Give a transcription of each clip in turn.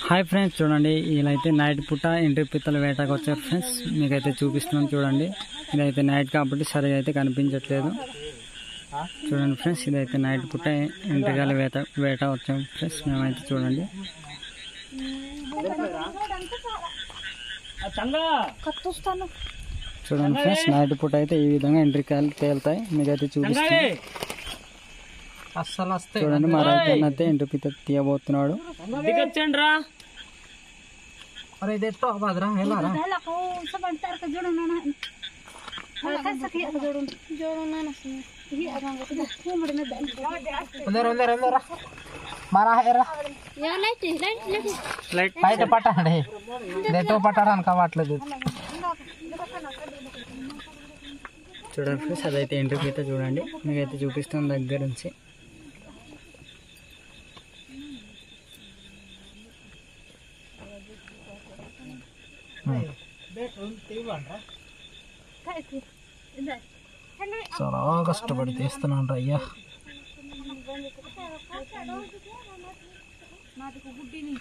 Hi friends, చూడండి వీళ్ళైతే night పూట ఎంట్రీ పిత్తల వేటకు వచ్చారు ఫ్రెండ్స్. మీకైతే చూపిస్తున్నాం చూడండి. ఇదైతే నైట్ కాబట్టి సరిగా అయితే కనిపించట్లేదు. చూడండి ఫ్రెండ్స్, ఇదైతే నైట్ పూట ఎంట్రీగాల వేట వచ్చాం ఫ్రెండ్స్. మేమైతే చూడండి చూడండి ఫ్రెండ్స్, నైట్ పూట అయితే ఈ విధంగా ఎంట్రీకాయలు తేలుతాయి. మీకైతే చూపిస్తాం చూడండి. మా రైతు ఎంట్రీ పిత్త తీయబోతున్నాడు. పట్టడానికి కావట్లేదు. చూడండి ఫ్రెండ్స్, అదైతే ఎంట్రీ పిత్త చూడండి. మీకైతే చూపిస్తాం దగ్గర నుంచి. చాలా కష్టపడి తీస్తున్నాను అయ్యా.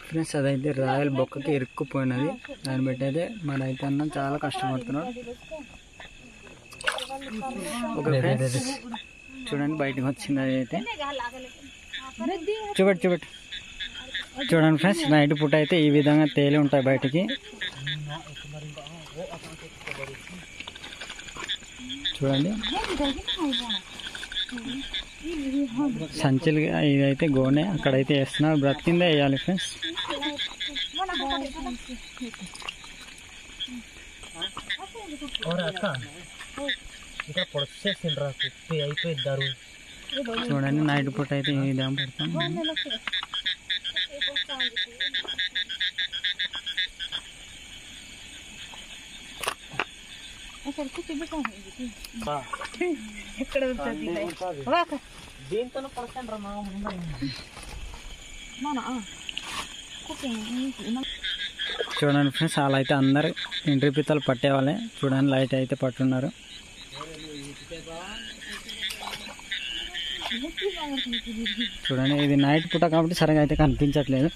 ఫ్రెండ్స్, అదైతే రాయల్ బొక్కకి ఇరుక్కుపోయినది. దాన్ని బట్టి అయితే మా రైతు అన్న చాలా కష్టపడుతున్నాడు. చూడండి బయటకు వచ్చింది. అదైతే చూపెట్టు చూడండి ఫ్రెండ్స్, నైట్ పూట అయితే ఈ విధంగా తేలి ఉంటాయి బయటికి. చూడండి సంచులు, ఇదైతే గోనె అక్కడైతే వేస్తున్నారు. బ్రతికిందే వేయాలి ఫ్రెండ్స్. చూడండి నైట్ పూట అయితే ఈ విధంగా పెడతాం. చూడండి ఫ్రెండ్స్, అలా అయితే అందరు ఎంట్రీ పిత్తలు పట్టేవాళ్ళే. చూడండి లైట్ అయితే పట్టున్నారు. చూడండి ఇది నైట్ పూట కాబట్టి సరిగా అయితే కనిపించట్లేదు.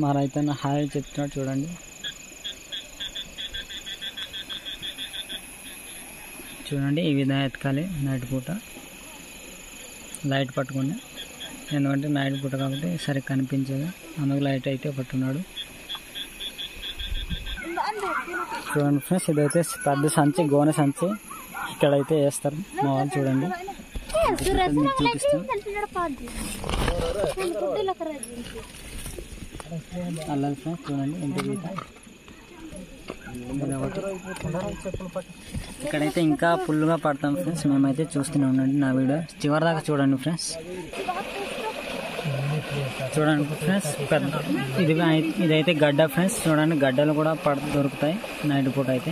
మా రైతన్న హాయ్ చెప్తున్నాడు చూడండి. చూడండి ఈ విధంగా ఎత్తుకాలి నైట్ పూట లైట్ పట్టుకుని. ఎందుకంటే నైట్ పూట కాబట్టి సరిగ్గా కనిపించదు, అందుకు లైట్ అయితే పట్టున్నాడు. చూడండి ఫ్రెండ్స్, ఇదైతే పెద్ద సంచి, గోనె సంచి. ఇక్కడైతే వేస్తారు మా వాళ్ళు. చూడండి చూపిస్తాం. అలా ఫ్రెండ్స్ చూడండి ఎంట్రీ పిత్త. ఇక్కడైతే ఇంకా ఫుల్గా పడతాం ఫ్రెండ్స్. మేమైతే చూస్తూనే ఉండండి నా వీడియో చివరి దాకా చూడండి ఫ్రెండ్స్. చూడండి ఫ్రెండ్స్, ఇదైతే గడ్డ ఫ్రెండ్స్. చూడండి గడ్డలు కూడా దొరుకుతాయి నైట్ పూట అయితే.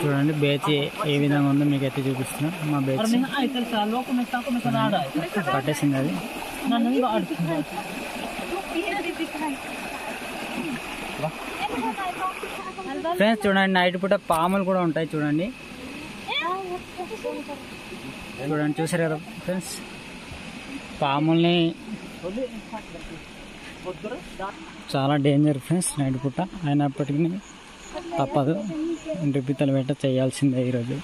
చూడండి బేచి ఏ విధంగా ఉందో మీకైతే చూపిస్తున్నా. మా బేచి పట్టేసింది అది. ఫ్రెండ్స్ చూడండి నైట్ పూట పాములు కూడా ఉంటాయి. చూడండి చూడండి చూసారు కదా ఫ్రెండ్స్, పాముల్ని చాలా డేంజర్ ఫ్రెండ్స్ నైట్ పూట. అయినప్పటికీ తప్పదు, ఎంట్రీ పిత్తల వేట చేయాల్సిందే ఈరోజు.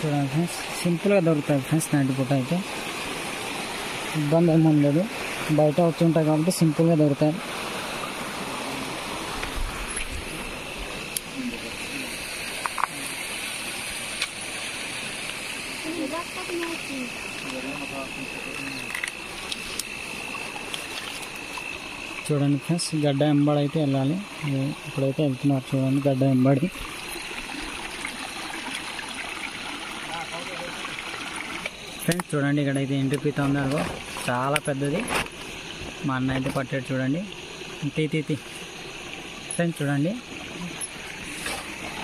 చూడండి ఫ్రెండ్స్, సింపుల్గా దొరుకుతాయి ఫ్రెండ్స్ నైట్ పూట అయితే. ఇబ్బంది ఏమీ ఉండదు, బయట వచ్చి ఉంటాయి కాబట్టి సింపుల్గా దొరుకుతాయి. చూడండి ఫ్రెండ్స్, గడ్డ ఎంబడి అయితే వెళ్ళాలి. ఇప్పుడైతే వెళ్తున్నారు చూడండి గడ్డ ఎంబడి. ఫ్రెండ్స్ చూడండి ఇక్కడైతే ఎంట్రీ పిత్త ఉందో చాలా పెద్దది. మా అన్న అయితే పట్టాడు చూడండి. తీ ఫ్రెండ్స్ చూడండి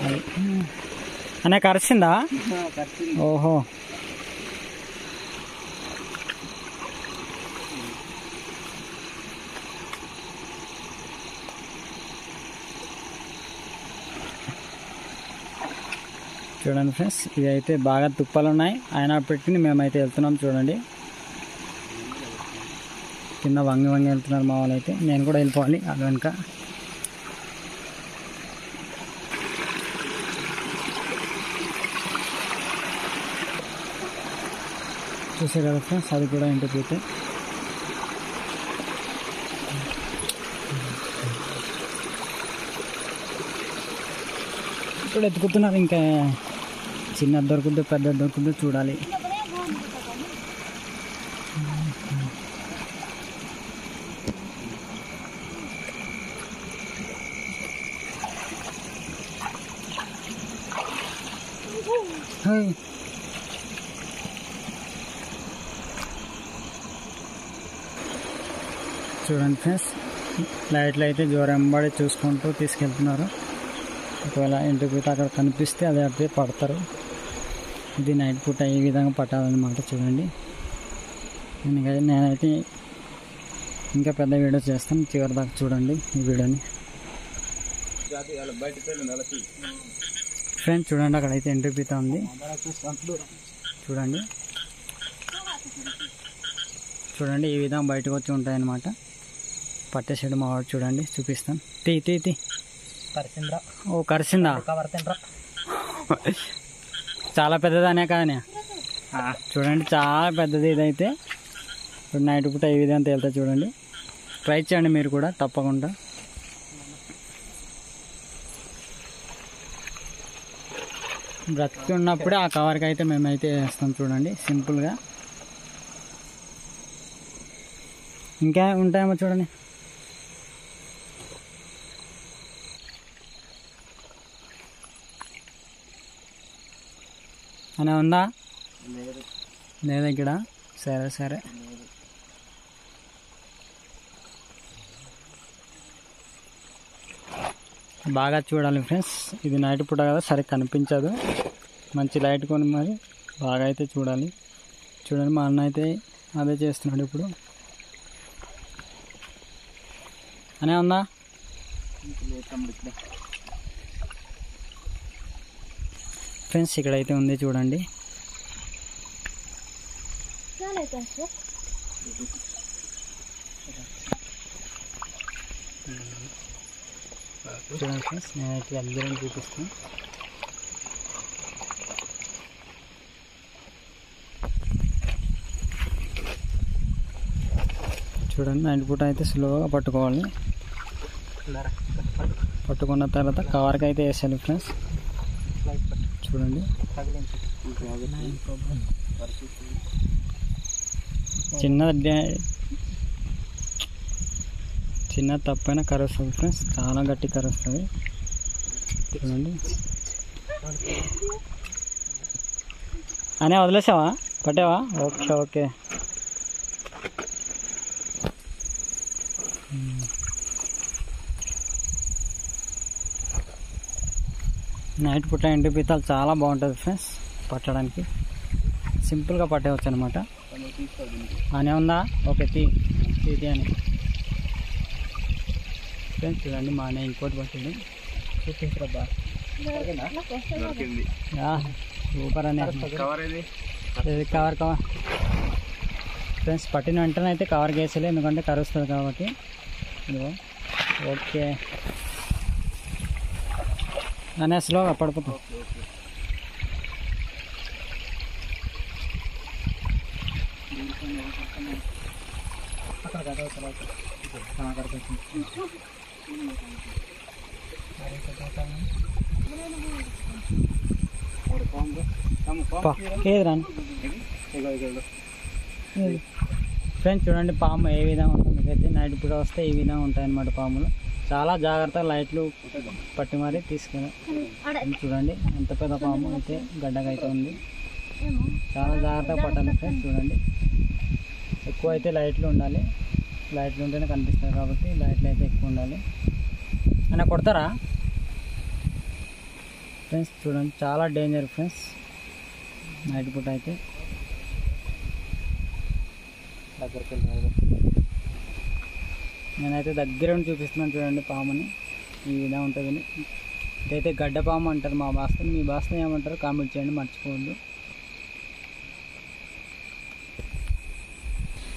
అది అనే కరిసిందా? ఓహో, చూడండి ఫ్రెండ్స్, ఇది అయితే బాగా తుప్పలు ఉన్నాయి. అయినప్పటికీ మేమైతే వెళ్తున్నాం. చూడండి కింద వంగి వంగి వెళ్తున్నారు మా వాళ్ళు అయితే. నేను కూడా వెళ్ళిపోవాలి అది వెనుక. చూసే కదా ఫ్రెండ్స్, అది కూడా ఇంటికి పోతే ఇప్పుడు ఎత్తుకుతున్నారు. ఇంకా చిన్న దొరుకుద్దు పెద్ద దొరుకుద్దు చూడాలి. చూడండి ఫ్రెండ్స్, లైట్లు అయితే జోరెంబడి చూసుకుంటూ తీసుకెళ్తున్నారు. ఒకవేళ ఇంటికి పోతే అక్కడ కనిపిస్తే అదే అదే పడతారు. ఇది నైట్ పూట ఈ విధంగా పట్టాలన్నమాట. చూడండి, నేనైతే ఇంకా పెద్ద వీడియో చేస్తాను. చివరి దాకా చూడండి ఈ వీడియోని. ఫ్రెండ్స్ చూడండి, అక్కడైతే ఎంట్రీ పీత ఉంది. చూడండి చూడండి ఈ విధంగా బయటకు వచ్చి ఉంటాయన్నమాట. పట్టేసాడు మా వాడు. చూడండి చూపిస్తాను. తీ తీ తీ కరిసిందా? ఓ కరిసిందా? చాలా పెద్దదనే కానీ చూడండి, చాలా పెద్దది ఇదైతే. ఇప్పుడు నైట్ పూట ఈ విధంగా తేలుతా. చూడండి, ట్రై చేయండి మీరు కూడా తప్పకుండా. బ్రతికి ఉన్నప్పుడే ఆ కవర్కి అయితే మేమైతే వేస్తాం. చూడండి సింపుల్గా. ఇంకా ఉంటాయేమో చూడండి. అనే ఉందా? లేదా ఇక్కడ? సరే సరే. బాగా చూడాలి ఫ్రెండ్స్, ఇది నైట్ పూట కదా సరిగ్గా కనిపించదు. మంచి లైట్ కొని మరి బాగా అయితే చూడాలి. చూడండి మా అన్న అయితే అదే చేస్తున్నాడు ఇప్పుడు. అనే ఉందా? ఫ్రెండ్స్ ఇక్కడైతే ఉంది చూడండి. చూడండి ఫ్రెండ్స్, నేనైతే అందరం చూపిస్తాను. చూడండి నైట్ పూట అయితే స్లోగా పట్టుకోవాలి. పట్టుకున్న తర్వాత కవర్కి అయితే వేసాలి ఫ్రెండ్స్. చూడండి చిన్న తప్పైనా కరుస్తుంది ఫ్రెండ్స్, చాలా గట్టి కరుస్తుంది. చూడండి అనే వదిలేసావా? పట్టావా? Okay okay. నైట్ పూట ఎండు పీతలు చాలా బాగుంటుంది ఫ్రెండ్స్ పట్టడానికి. సింపుల్గా పట్టేవచ్చు అనమాట. అనే ఉందా? ఓకే తీ తీ అని ఫ్రెండ్స్. చూడండి మా అనే ఇంకోటి పట్టింది. చూపించరబ్బా, సూపర్ అనే. కవర్ కవర్ ఫ్రెండ్స్, పట్టిన వెంటనే అయితే కవర్ వేసలే, ఎందుకంటే కరుస్తుంది కాబట్టి. ఓకే అనే స్లోగా పడిపోతాం. ఏది రాను ఫ్రెండ్స్. చూడండి పాము ఏ విధంగా ఉంటుంది. మీకైతే నైట్ పూట వస్తే ఈ విధంగా ఉంటాయన్నమాట పాములు. చాలా జాగ్రత్తగా లైట్లు పట్టి మరీ తీసుకెళ్ళి. చూడండి ఎంత పెద్ద పాము అయితే గడ్డగా అయితే ఉంది. చాలా జాగ్రత్తగా పట్టాలి ఫ్రెండ్స్. చూడండి ఎక్కువ అయితే లైట్లు ఉండాలి. లైట్లు ఉంటేనే కనిపిస్తాయి కాబట్టి లైట్లు అయితే ఎక్కువ ఉండాలి. అయినా కొడతారా? ఫ్రెండ్స్ చూడండి, చాలా డేంజర్ ఫ్రెండ్స్ నైట్ పూట అయితే. నేనైతే దగ్గర ఉండి చూపిస్తున్నాను చూడండి పాముని. ఈ విధంగా ఉంటుంది. ఇదైతే గడ్డ పాము అంటారు మా భాషలో. మీ భాషలో ఏమంటారో కామెంట్ చేయండి, మర్చిపోవద్దు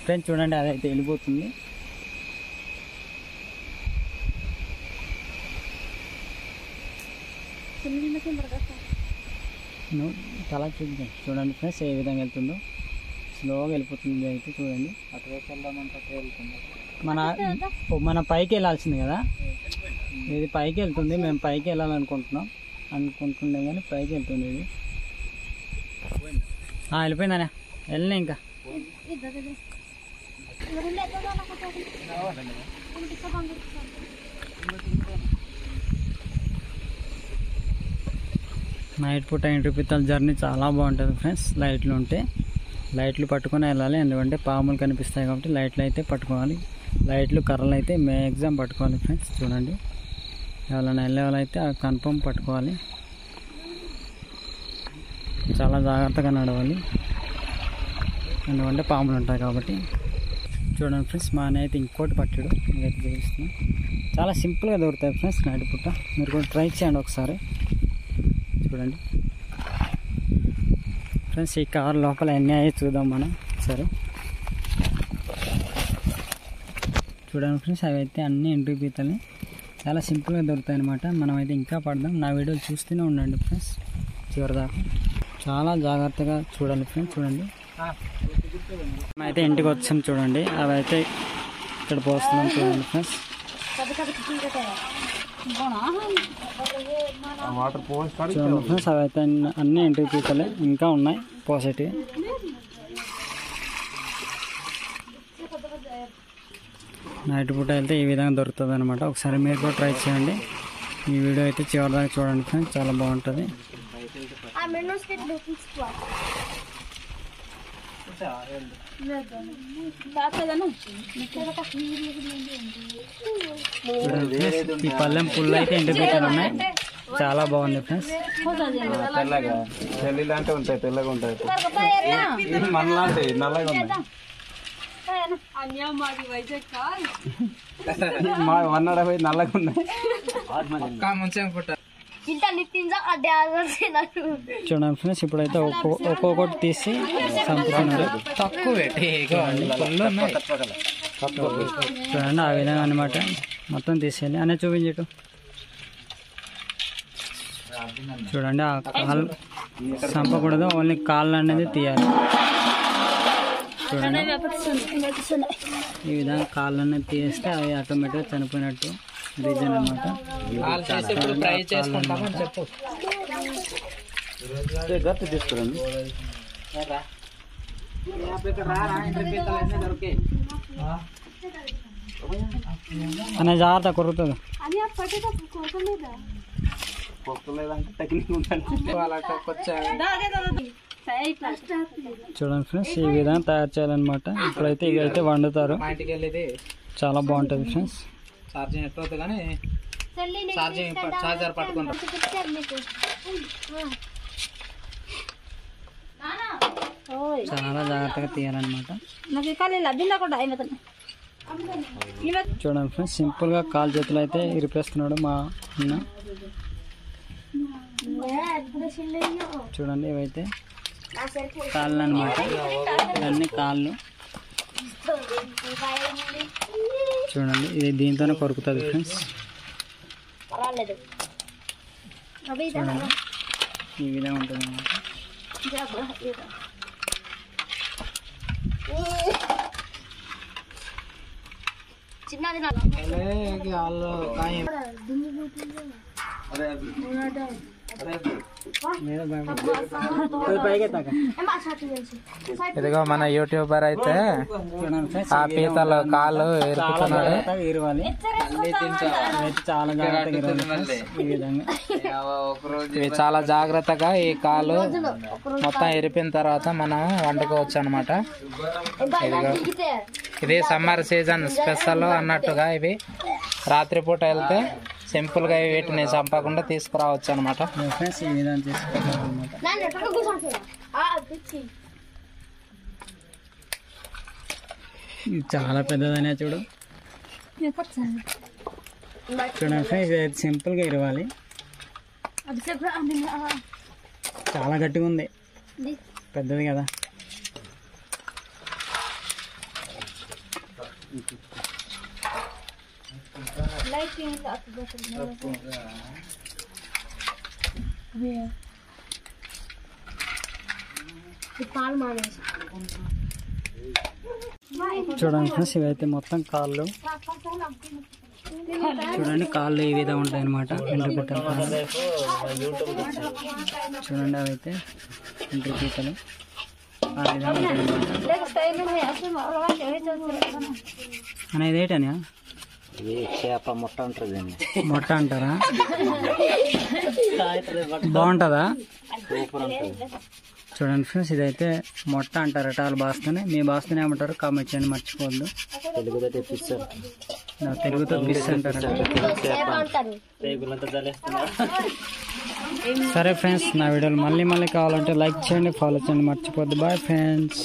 ఫ్రెండ్స్. చూడండి అదైతే వెళ్ళిపోతుంది. చాలా చూడండి ఫ్రెండ్స్ ఏ విధంగా వెళ్తుందో. స్లోగా వెళ్ళిపోతుంది అయితే చూడండి. మన పైకి వెళ్ళాల్సింది కదా, ఇది పైకి వెళ్తుంది. మేము పైకి వెళ్ళాలనుకుంటుండే కానీ పైకి వెళ్తుంది ఇది. వెళ్ళిపోయిందనే వెళ్ళినా ఇంకా. నైట్ పూట ఎంట్రీ పిత్తల జర్నీ చాలా బాగుంటుంది ఫ్రెండ్స్. లైట్లు ఉంటే లైట్లు పట్టుకొని వెళ్ళాలి, ఎందుకంటే పాములు కనిపిస్తాయి కాబట్టి లైట్లు అయితే పట్టుకోవాలి. లైట్లు కర్రలు అయితే మ్యాక్సిమం పట్టుకోవాలి ఫ్రెండ్స్. చూడండి ఎవరైనా వెళ్ళే వాళ్ళైతే కన్ఫర్మ్ పట్టుకోవాలి. చాలా జాగ్రత్తగా నడవాలి, ఎందుకంటే పాములు ఉంటాయి కాబట్టి. చూడండి ఫ్రెండ్స్ మా అయితే ఇంకోటి పట్టాడు, ఇదైతే చూపిస్తున్నాను. చాలా సింపుల్గా దొరుకుతాయి ఫ్రెండ్స్ నైట్ పూట. మీరు కూడా ట్రై చేయండి ఒకసారి. చూడండి ఫ్రెండ్స్ ఈ కార్ లోపల ఎన్ని అయ్యి చూద్దాం మనం. సరే చూడండి ఫ్రెండ్స్, అవి అయితే అన్ని ఎంట్రీ పీతలు చాలా సింపుల్గా దొరుకుతాయి అన్నమాట. మనమైతే ఇంకా పడదాం. నా వీడియోలు చూస్తూనే ఉండండి ఫ్రెండ్స్ చివరిదాకా. చాలా జాగ్రత్తగా చూడాలి ఫ్రెండ్స్. చూడండి అయితే ఇంటికి వచ్చాం చూడండి. అవి అయితే ఇక్కడ పోస్తున్నాం చూడండి ఫ్రెండ్స్. చూడండి ఫ్రెండ్స్ అవి అయితే అన్ని ఎంట్రీ పీతలే, ఇంకా ఉన్నాయి పోసేటివి. నైట్ పూట వెళ్తే ఈ విధంగా దొరుకుతుంది అనమాట. ఒకసారి మీరు కూడా ట్రై చేయండి. ఈ వీడియో అయితే చివరిదాకా చూడండి ఫ్రెండ్స్, చాలా బాగుంటుంది. ఈ పల్లెం పుల్లు అయితే ఎండు పీతలు ఉన్నాయి, చాలా బాగుంది ఫ్రెండ్స్. తెల్లగా తెల్లిలాంటి ఉంటాయి, తెల్లగా ఉంటాయి. మనలాంటి నల్లగా ఉన్నాయి. మా 150 నల్లగా ఉన్నాయి. చూడండి ఫ్రెండ్స్ ఇప్పుడైతే ఒక్కొక్కటి తీసి చంపుతున్నారు. చూడండి ఆ విధంగా అనమాట. మొత్తం తీసేయాలి అనే చూపించటు. చూడండి ఆ కాళ్ళు చంపకూడదు, ఓన్లీ కాళ్ళు అనేది తీయాలి. చూడండి ఈ విధంగా కాళ్ళు అనేది తీస్తే అవి ఆటోమేటిక్గా చనిపోయినట్టు రీజన్ అనమాట. తీసుకురండి. అనే జాగ్రత్త కొరుకుతుంది. చూడండి ఫ్రెండ్స్ ఈ విధంగా తయారు చేయాలన్నమాట. ఇప్పుడైతే ఇదైతే వండుతారు, చాలా బాగుంటుంది ఫ్రెండ్స్. ఛార్జింగ్ ఎట్లా అవుతుంది కానీ ఛార్జర్ పట్టుకుంటాం. చాలా జాగ్రత్తగా తీయాలన్నమాట. చూడండి ఫ్రెండ్స్ సింపుల్గా కాలు చేతులు అయితే ఇరిపేస్తున్నాడు మా అన్న. చూడండి ఇవైతే కాళ్ళు అన్నమాట, ఇవన్నీ కాళ్ళు. చూడండి ఇది దీంతోనే కొరుకుతుంది ఫ్రెండ్స్. చూడండి ఈ విధంగా ఉంటుంది అన్నమాట. ఇదిగో మన యూట్యూబర్ అయితే ఆ పీతలు కాళ్ళు ఎరుపుతున్నాడు. ఇవి చాలా జాగ్రత్తగా ఈ కాళ్ళు మొత్తం ఎరిపిన తర్వాత మనం వండుకోవచ్చు అనమాట. ఇదిగో ఇది సమ్మర్ సీజన్ స్పెషల్ అన్నట్టుగా ఇవి రాత్రిపూట వెళ్తే సింపుల్ గా వీటిని చంపకుండా తీసుకురావచ్చు అనమాట. ఫ్రెండ్స్ ఈ విధంగా చేసుకోవాలన్నమాట. ఇది చాలా పెద్దదనే చూడు. చూడండి ఫ్రెండ్స్ ఇది సింపుల్గా ఇరవాలి. చాలా గట్టిగా ఉంది, పెద్దది కదా. చూడండి ఫ్రెండ్స్ ఇవైతే మొత్తం కాళ్ళు. చూడండి కాళ్ళు ఈ విధంగా ఉంటాయి అనమాట. ఎండ్రి పీతలు చూడండి, అవైతే ఎండ్రి పీతలు ఆ విధంగా అనేది ఏంటని చేప మొట్ట ఉంటుంది. మొట్ట అంటారా? బాగుంటుందా? చూడండి ఫ్రెండ్స్ ఇదైతే మొట్ట అంటారట వాళ్ళ భాషతోనే. మీ భాషతోనే ఏమంటారు కామెంట్ చేయండి, మర్చిపోవద్దు. తెలుగుతో ఫిష్ అంటారట. సరే ఫ్రెండ్స్, నా వీడియోలు మళ్ళీ కావాలంటే లైక్ చేయండి, ఫాలో చేయండి, మర్చిపోద్దు. Bye friends.